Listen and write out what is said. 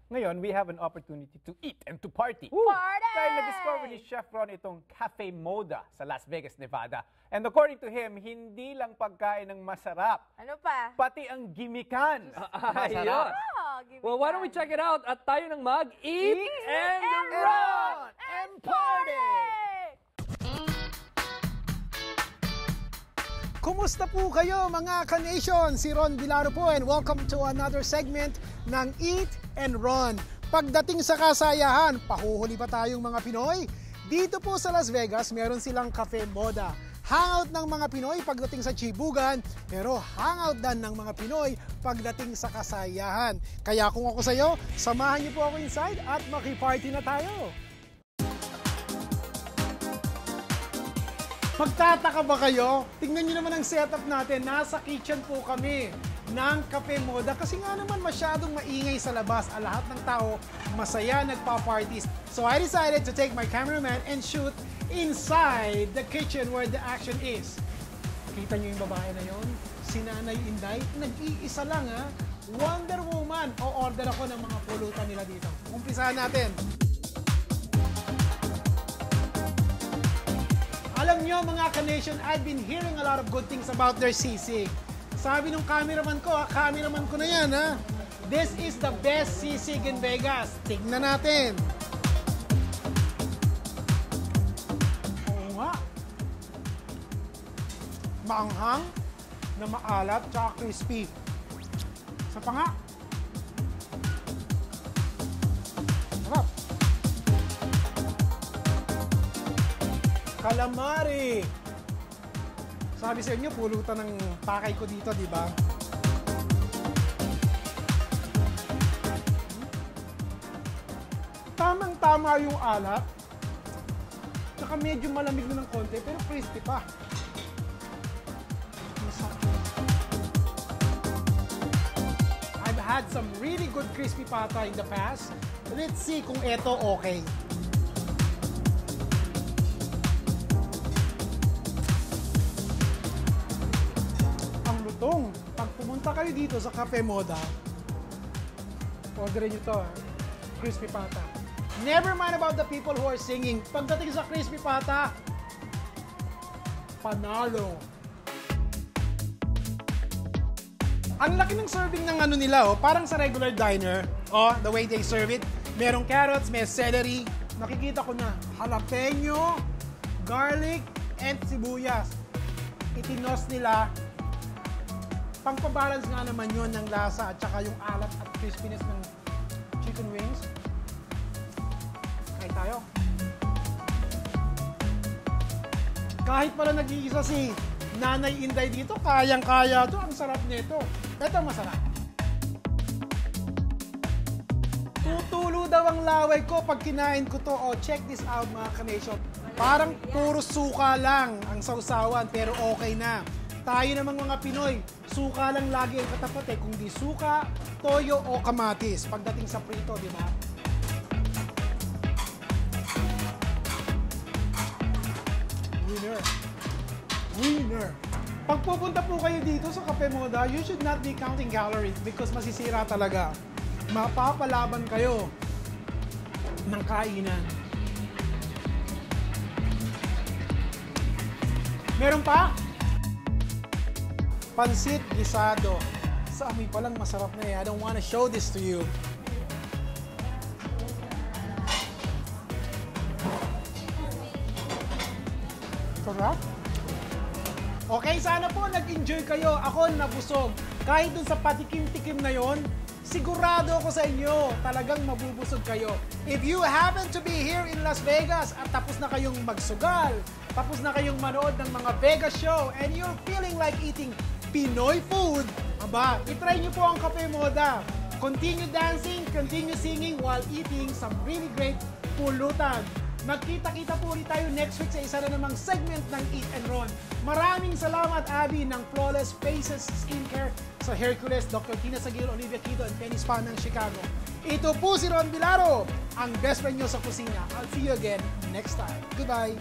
Ngayon, we have an opportunity to eat and to party. Party! Dahil na-discover ni Chef Ron itong Cafe Moda sa Las Vegas, Nevada. And according to him, hindi lang pagkain ng masarap, Ano pa? pati ang gimikan. Ayun. Masarap. Give me Well, why don't we time. check it out at tayo ng mag-eat and run! and party! Kumusta po kayo mga ka-nation? Si Ron Vilaro po and welcome to another segment ng Eat and Run. Pagdating sa kasayahan, pahuhuli pa tayong mga Pinoy? Dito po sa Las Vegas, meron silang Cafe Moda. Hangout ng mga Pinoy pagdating sa chibugan, pero hangout din ng mga Pinoy pagdating sa kasayahan. Kaya kung ako sa'yo, samahan niyo po ako inside at makiparty na tayo. Magtataka ba kayo? Tingnan nyo naman ang setup natin. Nasa kitchen po kami ng Cafe Moda kasi nga naman masyadong maingay sa labas. Lahat ng tao masaya nagpa-parties. So I decided to take my cameraman and shoot inside the kitchen where the action is. Kita nyo yung babae na yon? Si Nanay Inday. Nag-iisa lang ha. Wonder Woman. O-order ako ng mga pulutan nila dito. Umpisahan natin. Alam nyo mga ka-nation, I've been hearing a lot of good things about their sisig. Sabi nung cameraman ko na yan ha, this is the best sisig in Vegas. Tignan natin. Oo nga. Maanghang, na maalat, tsaka crispy. Sa pa nga. Sarap. Calamari. Sabi sa inyo, pulutan ng pakay ko dito, di ba? Tamang-tama yung alat. Tsaka medyo malamig na ng konti, pero crispy pa. I've had some really good crispy pata in the past. Let's see kung eto okay. Pag pumunta kayo dito sa Cafe Moda, orderin nyo to, crispy pata. Never mind about the people who are singing. Pagdating sa crispy pata, panalo. Ang laki ng serving ng ano nila, parang sa regular diner, the way they serve it. Merong carrots, may celery. Nakikita ko na jalapeno, garlic, and sibuyas. Itinos nila. Pangpabalance nga naman yun ng lasa at saka yung alat at crispiness ng chicken wings. Kain tayo. Kahit pala nag-iisa si Nanay Inday dito, kayang-kaya to. Ang sarap nito. Ito masarap. Tutulo daw ang laway ko pag kinain ko to. Check this out mga ka-nation. Parang puro suka lang ang sausawan pero okay na. Tayo namang mga Pinoy, suka lang lagi ang katapat kung di suka, toyo o kamatis pagdating sa prito, di ba? Winner. Winner. Pag pupunta po kayo dito sa Cafe Moda, you should not be counting calories because masisira talaga. Mapapalaban kayo ng kainan. Meron pa? Pansit gisado. Sa amin palang masarap na I don't wanna show this to you. Sarap. Okay, sana po nag-enjoy kayo. Ako nabusog. Kahit dun sa patikim-tikim na yon, sigurado ako sa inyo, talagang mabubusog kayo. If you happen to be here in Las Vegas at tapos na kayong magsugal, tapos na kayong manood ng mga Vegas show, and you're feeling like eating Pinoy food, aba, itry nyo po ang Cafe Moda. Continue dancing, continue singing while eating some really great pulutan. Magkita-kita po ulit tayo next week sa isa na namang segment ng Eat and Run. Maraming salamat, Abby, ng Flawless Faces Skincare sa Hercules, Dr. Tina Sagil, Olivia Quido, and Penny Spa ng Chicago. Ito po si Ron Vilaro, ang best friend nyo sa kusina. I'll see you again next time. Goodbye!